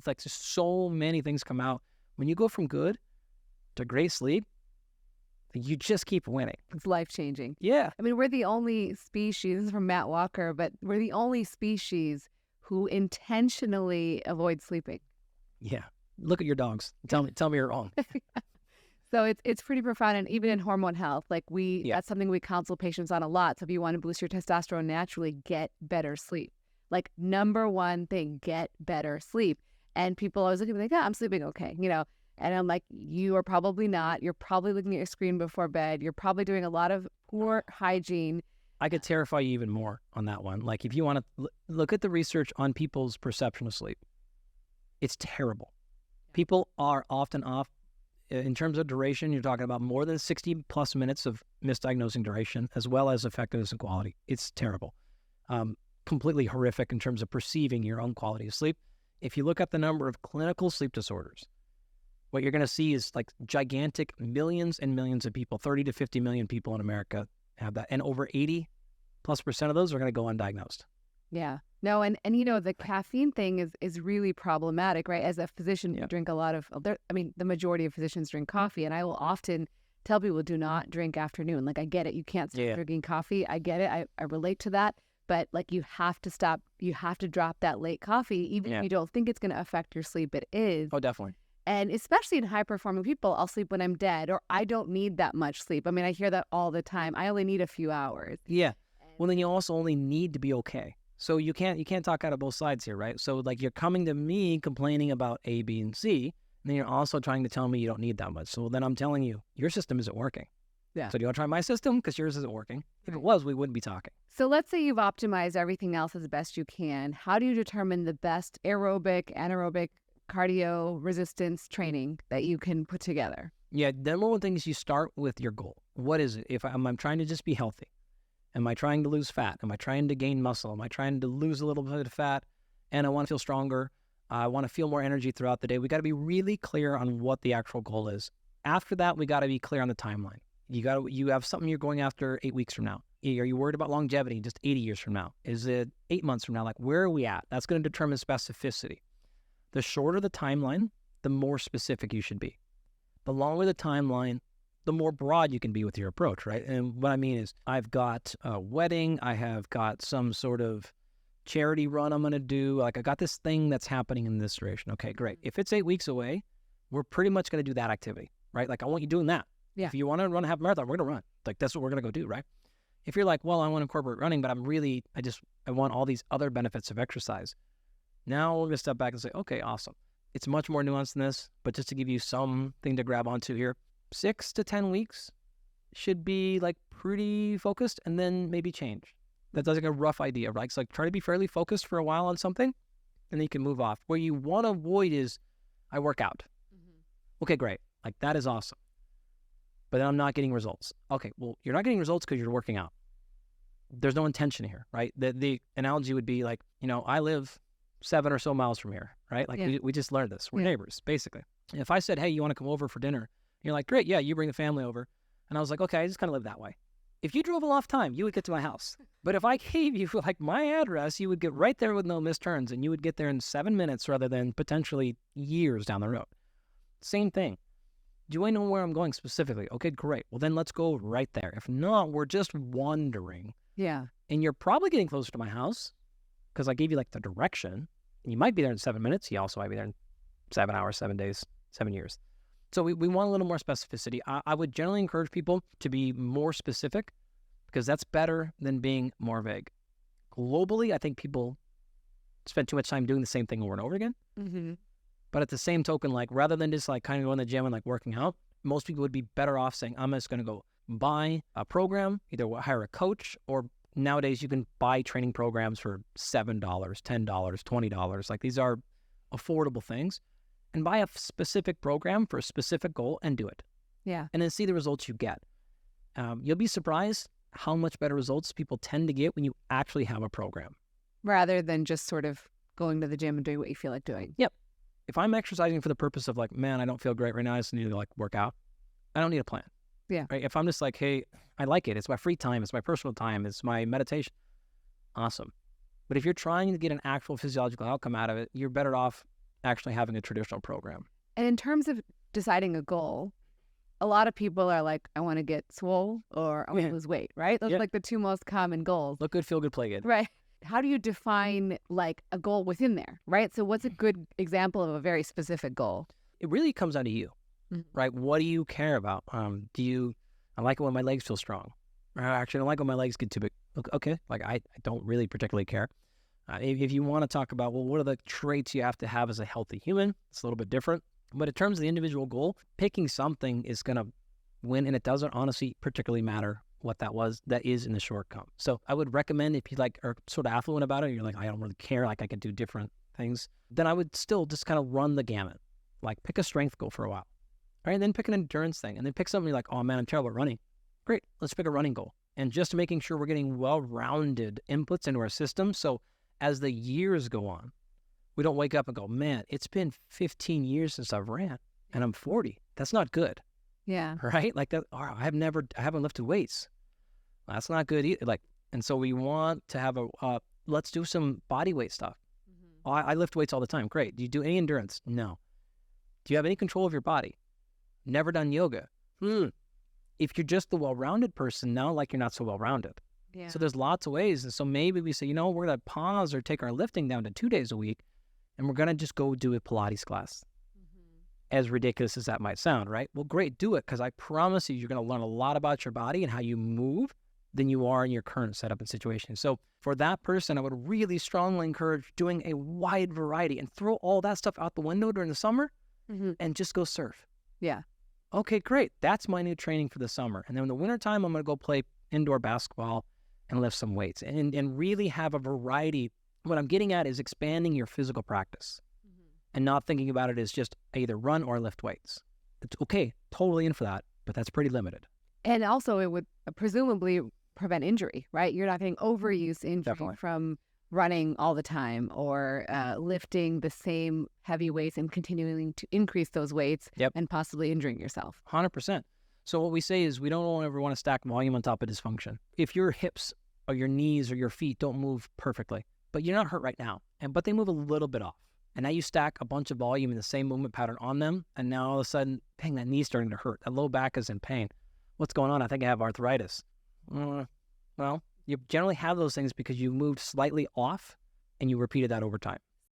It's like just so many things come out. When you go from good to great sleep, you just keep winning. It's life-changing. Yeah. I mean, we're the only species, this is from Matt Walker, but we're the only species who intentionally avoid sleeping. Yeah. Look at your dogs. Tell me you're wrong. So it's pretty profound. And even in hormone health, like Yeah. that's something we counsel patients on a lot. So if you want to boost your testosterone naturally, get better sleep. Like number one thing, get better sleep. And people always look at me like, I'm sleeping okay, And I'm like, you are probably not. You're probably looking at your screen before bed. You're probably doing a lot of poor hygiene. I could terrify you even more on that one. Like if you want to look at the research on people's perception of sleep, it's terrible. People are often off in terms of duration. You're talking about more than 60 plus minutes of misdiagnosing duration, as well as effectiveness and quality. It's terrible. Completely horrific in terms of perceiving your own quality of sleep. If you look at the number of clinical sleep disorders, what you're going to see is like gigantic millions and millions of people, 30 to 50 million people in America have that. And over 80+% of those are going to go undiagnosed. Yeah. No, and the caffeine thing is really problematic, right? As a physician, you drink a lot of, the majority of physicians drink coffee, and I will often tell people do not drink afternoon. Like, I get it. You can't stop drinking coffee. I get it. I relate to that. But like, you have to stop. You have to drop that late coffee, even if you don't think it's going to affect your sleep. It is. Oh, definitely. And especially in high-performing people, I'll sleep when I'm dead, or I don't need that much sleep. I mean, I hear that all the time. I only need a few hours. Yeah. Well, then you also only need to be okay. So you can't talk out of both sides here, right? So like you're coming to me complaining about A, B, and C, and then you're also trying to tell me you don't need that much. So then I'm telling you, your system isn't working. Yeah. So do you want to try my system? Because yours isn't working. If it was, we wouldn't be talking. So let's say you've optimized everything else as best you can. How do you determine the best aerobic, anaerobic, cardio resistance training that you can put together? Yeah, the number one thing is you start with your goal. What is it? If I'm trying to just be healthy, am I trying to lose fat? Am I trying to gain muscle? Am I trying to lose a little bit of fat? And I want to feel stronger. I want to feel more energy throughout the day. We got to be really clear on what the actual goal is. After that, we got to be clear on the timeline. You have something you're going after 8 weeks from now. Are you worried about longevity just 80 years from now? Is it 8 months from now? Like, where are we at? That's going to determine specificity. The shorter the timeline, the more specific you should be. The longer the timeline, the more broad you can be with your approach, right? And what I mean is I've got a wedding. I have got some sort of charity run I'm going to do. Like I got this thing that's happening in this duration. Okay, great. If it's 8 weeks away, we're pretty much going to do that activity, right? Like I want you doing that. Yeah. If you want to run a half marathon, we're going to run. Like that's what we're going to go do, right? If you're like, well, I want to incorporate running, but I want all these other benefits of exercise. Now we're going to step back and say, okay, awesome. It's much more nuanced than this, but just to give you something to grab onto here, 6 to 10 weeks should be like pretty focused and then maybe change. That's like a rough idea, right? So like try to be fairly focused for a while on something and then you can move off. Where you want to avoid is I work out. Okay, great. Like that is awesome. But then I'm not getting results. Okay, well, you're not getting results because you're working out. There's no intention here, right? The analogy would be like, I live 7 or so miles from here, right? Like we just learned this. We're neighbors, basically. And if I said, hey, you want to come over for dinner? You're like, great, yeah, you bring the family over. And I was like, okay, I just kind of live that way. If you drove a lot of time, you would get to my house. But if I gave you like my address, you would get right there with no missed turns and you would get there in 7 minutes rather than potentially years down the road. Same thing. Do I know where I'm going specifically? Okay, great. Well, then let's go right there. If not, we're just wandering. Yeah. And you're probably getting closer to my house because I gave you like the direction. And you might be there in 7 minutes. You also might be there in 7 hours, 7 days, 7 years. So we want a little more specificity. I would generally encourage people to be more specific because that's better than being more vague. Globally, I think people spend too much time doing the same thing over and over again. Mm-hmm. But at the same token, like rather than just like kind of going to the gym and like working out, most people would be better off saying, I'm just going to go buy a program, either hire a coach, or nowadays you can buy training programs for $7, $10, $20. Like these are affordable things. And buy a specific program for a specific goal and do it. Yeah. And then see the results you get. You'll be surprised how much better results people tend to get when you actually have a program. Rather than just sort of going to the gym and doing what you feel like doing. Yep. If I'm exercising for the purpose of like, man, I don't feel great right now, I just need to like work out, I don't need a plan. Yeah. Right? If I'm just like, hey, I like it. It's my free time. It's my personal time. It's my meditation. Awesome. But if you're trying to get an actual physiological outcome out of it, you're better off actually having a traditional program. And in terms of deciding a goal, a lot of people are like, I want to get swole or I want to lose weight, right? Those are like the two most common goals. Look good, feel good, play good. Right. How do you define like a goal within there, right? So what's a good example of a very specific goal? It really comes down to you, right? What do you care about? I like it when my legs feel strong. Actually, I don't like when my legs get too big. Okay, like I don't really particularly care. If you want to talk about, well, what are the traits you have to have as a healthy human? It's a little bit different. But in terms of the individual goal, picking something is going to win, and it doesn't honestly particularly matter what that is in the short term. So I would recommend, if you like are sort of affluent about it, you're like, I don't really care, like I can do different things, then I would still just kind of run the gamut. Like pick a strength goal for a while, right? And then pick an endurance thing, and then pick something you're like, oh man, I'm terrible at running. Great, let's pick a running goal. And just making sure we're getting well-rounded inputs into our system. So as the years go on, we don't wake up and go, man, it's been 15 years since I've ran and I'm 40. That's not good. Yeah. Right? Like that. Or I haven't lifted weights. That's not good either. Like, and so we want to have let's do some body weight stuff. Oh, I lift weights all the time. Great. Do you do any endurance? No. Do you have any control of your body? Never done yoga. If you're just the well-rounded person, now like you're not so well-rounded. Yeah. So there's lots of ways. And so maybe we say, we're going to pause or take our lifting down to 2 days a week, and we're going to just go do a Pilates class. As ridiculous as that might sound, right? Well, great, do it, because I promise you're going to learn a lot about your body and how you move than you are in your current setup and situation. So for that person, I would really strongly encourage doing a wide variety and throw all that stuff out the window during the summer and just go surf. Yeah. Okay, great. That's my new training for the summer. And then in the wintertime, I'm going to go play indoor basketball and lift some weights and really have a variety. What I'm getting at is expanding your physical practice and not thinking about it as just either run or lift weights. It's okay, totally in for that, but that's pretty limited. And also it would presumably prevent injury, right? You're not getting overuse injury from running all the time or lifting the same heavy weights and continuing to increase those weights and possibly injuring yourself. 100%. So what we say is we don't ever want to stack volume on top of dysfunction. If your hips or your knees or your feet don't move perfectly, but you're not hurt right now, but they move a little bit off, and now you stack a bunch of volume in the same movement pattern on them, and now all of a sudden, dang, that knee's starting to hurt. That low back is in pain. What's going on? I think I have arthritis. Well, you generally have those things because you moved slightly off and you repeated that over time.